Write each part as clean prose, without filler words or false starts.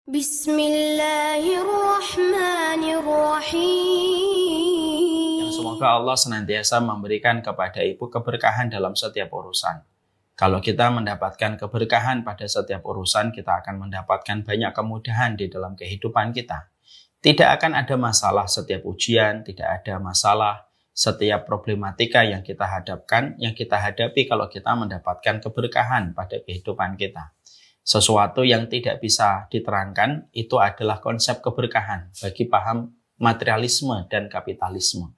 Bismillahirrahmanirrahim. Yang semoga Allah senantiasa memberikan kepada ibu keberkahan dalam setiap urusan. Kalau kita mendapatkan keberkahan pada setiap urusan, kita akan mendapatkan banyak kemudahan di dalam kehidupan kita. Tidak akan ada masalah setiap ujian, tidak ada masalah setiap problematika yang kita hadapi kalau kita mendapatkan keberkahan pada kehidupan kita. Sesuatu yang tidak bisa diterangkan itu adalah konsep keberkahan bagi paham materialisme dan kapitalisme.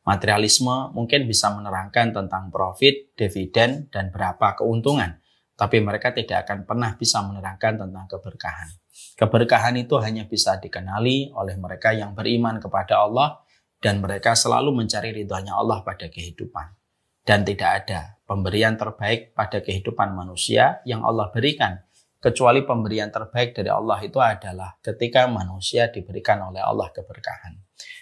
Materialisme mungkin bisa menerangkan tentang profit, dividen, dan berapa keuntungan. Tapi mereka tidak akan pernah bisa menerangkan tentang keberkahan. Keberkahan itu hanya bisa dikenali oleh mereka yang beriman kepada Allah dan mereka selalu mencari ridhonya Allah pada kehidupan. Dan tidak ada pemberian terbaik pada kehidupan manusia yang Allah berikan. Kecuali pemberian terbaik dari Allah itu adalah ketika manusia diberikan oleh Allah keberkahan.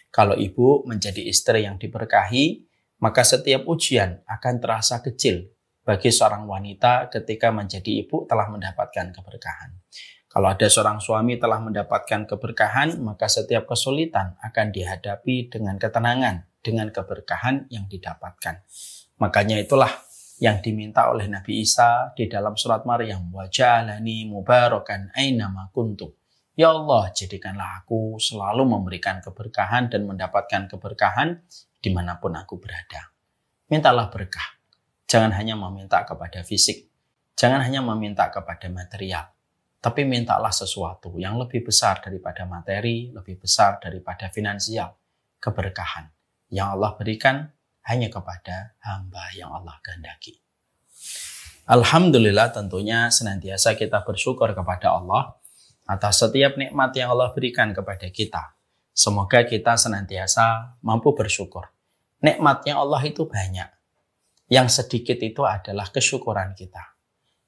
Kalau ibu menjadi istri yang diberkahi, maka setiap ujian akan terasa kecil bagi seorang wanita ketika menjadi ibu telah mendapatkan keberkahan. Kalau ada seorang suami telah mendapatkan keberkahan, maka setiap kesulitan akan dihadapi dengan ketenangan, dengan keberkahan yang didapatkan. Makanya itulah yang diminta oleh Nabi Isa di dalam surat Maryam. Wa ja'alani mubarakan ainama kuntu. Ya Allah, jadikanlah aku selalu memberikan keberkahan dan mendapatkan keberkahan dimanapun aku berada. Mintalah berkah. Jangan hanya meminta kepada fisik. Jangan hanya meminta kepada material. Tapi mintalah sesuatu yang lebih besar daripada materi, lebih besar daripada finansial. Keberkahan yang Allah berikan hanya kepada hamba yang Allah kehendaki. Alhamdulillah, tentunya senantiasa kita bersyukur kepada Allah atas setiap nikmat yang Allah berikan kepada kita. Semoga kita senantiasa mampu bersyukur. Nikmatnya Allah itu banyak. Yang sedikit itu adalah kesyukuran kita.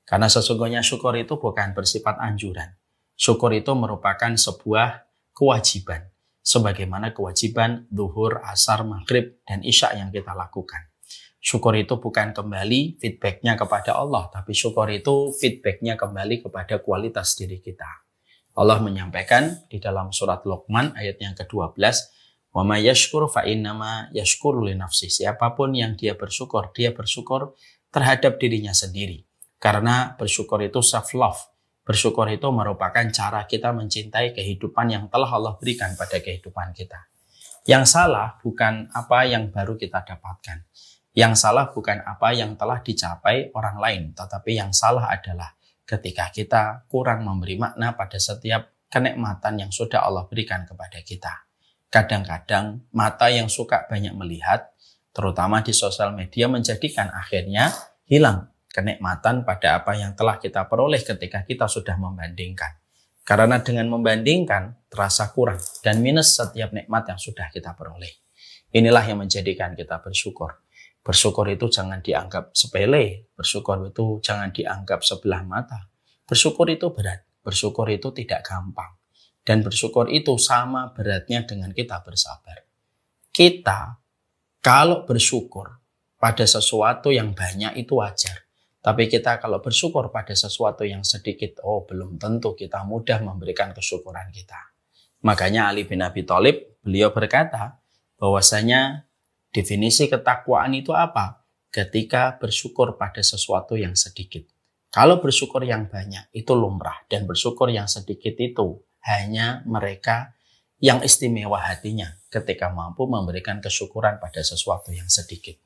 Karena sesungguhnya syukur itu bukan bersifat anjuran. Syukur itu merupakan sebuah kewajiban. Sebagaimana kewajiban zuhur, asar, maghrib, dan isya yang kita lakukan. Syukur itu bukan kembali feedbacknya kepada Allah, tapi syukur itu feedbacknya kembali kepada kualitas diri kita. Allah menyampaikan di dalam surat Luqman ayat yang ke-12, wa may yashkur fa innama yashkuru li nafsi. Siapapun yang dia bersyukur terhadap dirinya sendiri. Karena bersyukur itu self-love. Bersyukur itu merupakan cara kita mencintai kehidupan yang telah Allah berikan pada kehidupan kita. Yang salah bukan apa yang baru kita dapatkan. Yang salah bukan apa yang telah dicapai orang lain. Tetapi yang salah adalah ketika kita kurang memberi makna pada setiap kenikmatan yang sudah Allah berikan kepada kita. Kadang-kadang mata yang suka banyak melihat, terutama di sosial media, menjadikan akhirnya hilang kenikmatan pada apa yang telah kita peroleh ketika kita sudah membandingkan. Karena dengan membandingkan terasa kurang dan minus setiap nikmat yang sudah kita peroleh. Inilah yang menjadikan kita bersyukur. Bersyukur itu jangan dianggap sepele. Bersyukur itu jangan dianggap sebelah mata. Bersyukur itu berat. Bersyukur itu tidak gampang. Dan bersyukur itu sama beratnya dengan kita bersabar. Kita kalau bersyukur pada sesuatu yang banyak itu wajar. Tapi kita kalau bersyukur pada sesuatu yang sedikit, belum tentu kita mudah memberikan kesyukuran kita. Makanya Ali bin Abi Thalib, beliau berkata bahwasanya definisi ketakwaan itu apa? Ketika bersyukur pada sesuatu yang sedikit. Kalau bersyukur yang banyak itu lumrah dan bersyukur yang sedikit itu hanya mereka yang istimewa hatinya ketika mampu memberikan kesyukuran pada sesuatu yang sedikit.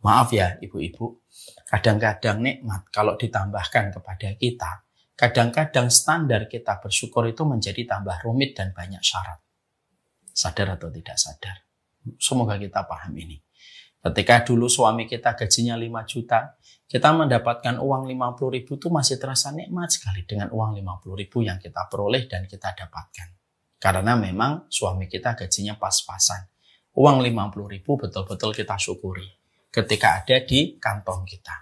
Maaf ya ibu-ibu, kadang-kadang nikmat kalau ditambahkan kepada kita, kadang-kadang standar kita bersyukur itu menjadi tambah rumit dan banyak syarat. Sadar atau tidak sadar? Semoga kita paham ini. Ketika dulu suami kita gajinya 5 juta, kita mendapatkan uang 50 ribu itu masih terasa nikmat sekali dengan uang 50 ribu yang kita peroleh dan kita dapatkan. Karena memang suami kita gajinya pas-pasan. Uang 50 ribu betul-betul kita syukuri ketika ada di kantong kita.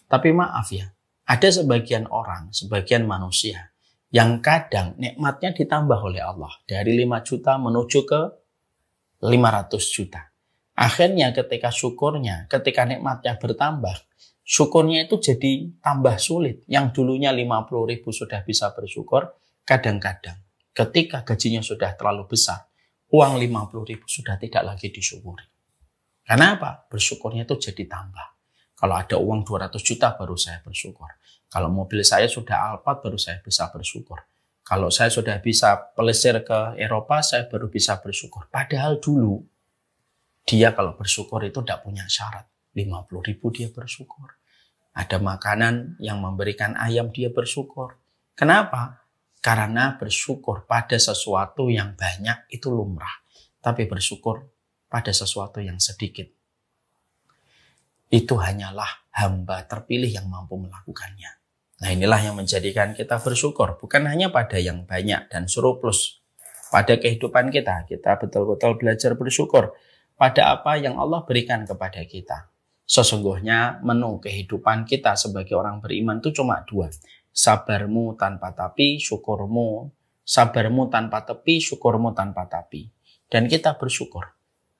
Tapi maaf ya, ada sebagian orang, sebagian manusia yang kadang nikmatnya ditambah oleh Allah. Dari 5 juta menuju ke 500 juta. Akhirnya ketika syukurnya, ketika nikmatnya bertambah, syukurnya itu jadi tambah sulit. Yang dulunya 50 ribu sudah bisa bersyukur, kadang-kadang ketika gajinya sudah terlalu besar, uang 50.000 sudah tidak lagi disyukuri. Karena apa? Bersyukurnya itu jadi tambah. Kalau ada uang 200 juta baru saya bersyukur. Kalau mobil saya sudah Alphard baru saya bisa bersyukur. Kalau saya sudah bisa pelesir ke Eropa, saya baru bisa bersyukur. Padahal dulu, dia kalau bersyukur itu tidak punya syarat. 50.000 dia bersyukur. Ada makanan yang memberikan ayam dia bersyukur. Kenapa? Karena bersyukur pada sesuatu yang banyak itu lumrah. Tapi bersyukur pada sesuatu yang sedikit, itu hanyalah hamba terpilih yang mampu melakukannya. Nah, inilah yang menjadikan kita bersyukur. Bukan hanya pada yang banyak dan surplus. Pada kehidupan kita, kita betul-betul belajar bersyukur pada apa yang Allah berikan kepada kita. Sesungguhnya menu kehidupan kita sebagai orang beriman itu cuma dua. Sabarmu tanpa tapi, syukurmu. Sabarmu tanpa tepi, syukurmu tanpa tapi. Dan kita bersyukur.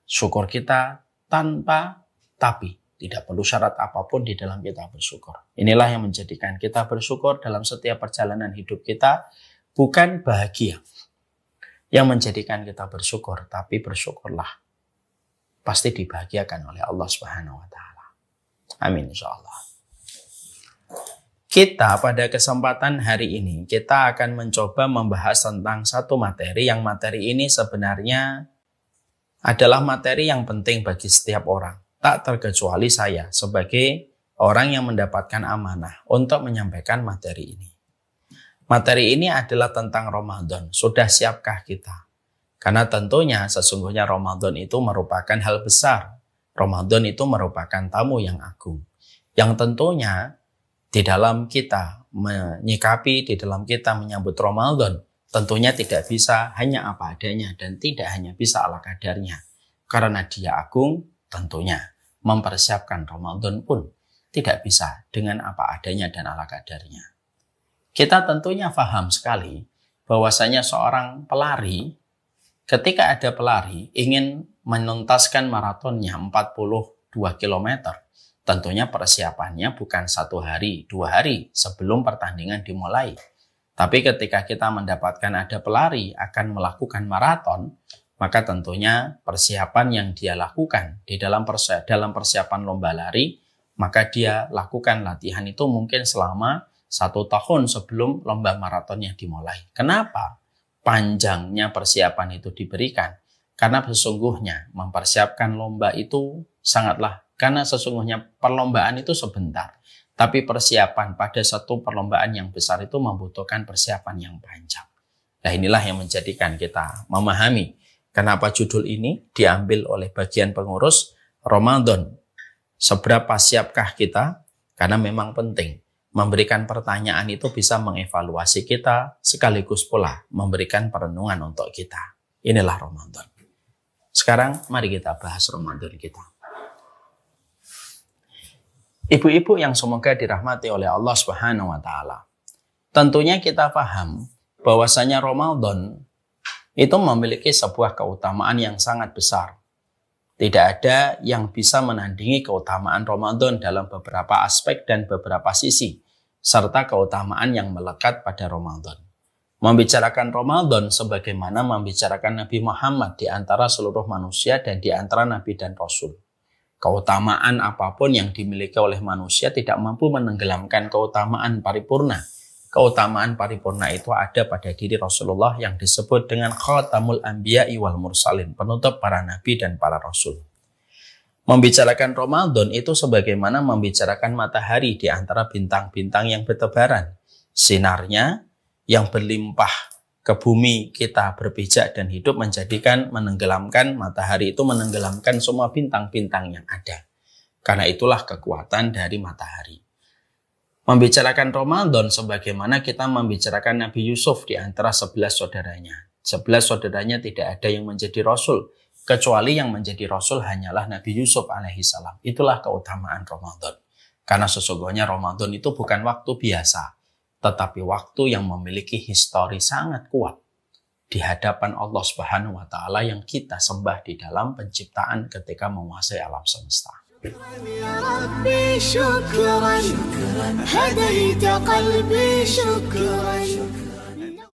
Syukur kita tanpa tapi. Tidak perlu syarat apapun di dalam kita bersyukur. Inilah yang menjadikan kita bersyukur dalam setiap perjalanan hidup kita. Bukan bahagia yang menjadikan kita bersyukur, tapi bersyukurlah. Pasti dibahagiakan oleh Allah Subhanahu wa Ta'ala. Amin insyaallah. Kita pada kesempatan hari ini, kita akan mencoba membahas tentang satu materi, yang materi ini sebenarnya adalah materi yang penting bagi setiap orang. Tak terkecuali saya sebagai orang yang mendapatkan amanah untuk menyampaikan materi ini. Materi ini adalah tentang Ramadan. Sudah siapkah kita? Karena tentunya sesungguhnya Ramadan itu merupakan hal besar. Ramadan itu merupakan tamu yang agung. Yang tentunya di dalam kita menyikapi, di dalam kita menyambut Ramadan, tentunya tidak bisa hanya apa adanya dan tidak hanya bisa ala kadarnya. Karena dia agung, tentunya mempersiapkan Ramadan pun tidak bisa dengan apa adanya dan ala kadarnya. Kita tentunya paham sekali bahwasanya seorang pelari, ketika ada pelari ingin menuntaskan maratonnya 42 km, tentunya persiapannya bukan 1 hari, 2 hari sebelum pertandingan dimulai. Tapi ketika kita mendapatkan ada pelari akan melakukan maraton, maka tentunya persiapan yang dia lakukan di dalam persiapan lomba lari, maka dia lakukan latihan itu mungkin selama 1 tahun sebelum lomba maratonnya dimulai. Kenapa panjangnya persiapan itu diberikan? Karena sesungguhnya mempersiapkan lomba itu karena sesungguhnya perlombaan itu sebentar. Tapi persiapan pada satu perlombaan yang besar itu membutuhkan persiapan yang panjang. Nah, inilah yang menjadikan kita memahami kenapa judul ini diambil oleh bagian pengurus Ramadan. Seberapa siapkah kita? Karena memang penting. Memberikan pertanyaan itu bisa mengevaluasi kita, sekaligus pula memberikan perenungan untuk kita. Inilah Ramadan. Sekarang mari kita bahas Ramadan kita. Ibu-ibu yang semoga dirahmati oleh Allah Subhanahu wa Ta'ala. Tentunya kita paham bahwasanya Ramadan itu memiliki sebuah keutamaan yang sangat besar. Tidak ada yang bisa menandingi keutamaan Ramadan dalam beberapa aspek dan beberapa sisi, serta keutamaan yang melekat pada Ramadan. Membicarakan Ramadan sebagaimana membicarakan Nabi Muhammad di antara seluruh manusia dan di antara Nabi dan Rasul. Keutamaan apapun yang dimiliki oleh manusia tidak mampu menenggelamkan keutamaan paripurna. Keutamaan paripurna itu ada pada diri Rasulullah yang disebut dengan Khatamul Anbiya'i wal Mursalin, penutup para nabi dan para rasul. Membicarakan Ramadan itu sebagaimana membicarakan matahari di antara bintang-bintang yang bertebaran. Sinarnya yang berlimpah ke bumi kita berpijak dan hidup menenggelamkan matahari itu menenggelamkan semua bintang-bintang yang ada. Karena itulah kekuatan dari matahari. Membicarakan Ramadan sebagaimana kita membicarakan Nabi Yusuf di antara 11 saudaranya. 11 saudaranya tidak ada yang menjadi rasul, kecuali yang menjadi rasul hanyalah Nabi Yusuf alaihissalam. Itulah keutamaan Ramadan. Karena sesungguhnya Ramadan itu bukan waktu biasa, tetapi waktu yang memiliki histori sangat kuat di hadapan Allah Subhanahu wa Ta'ala yang kita sembah di dalam penciptaan ketika menguasai alam semesta. يا ربي شكرا هديت قلبي شكرا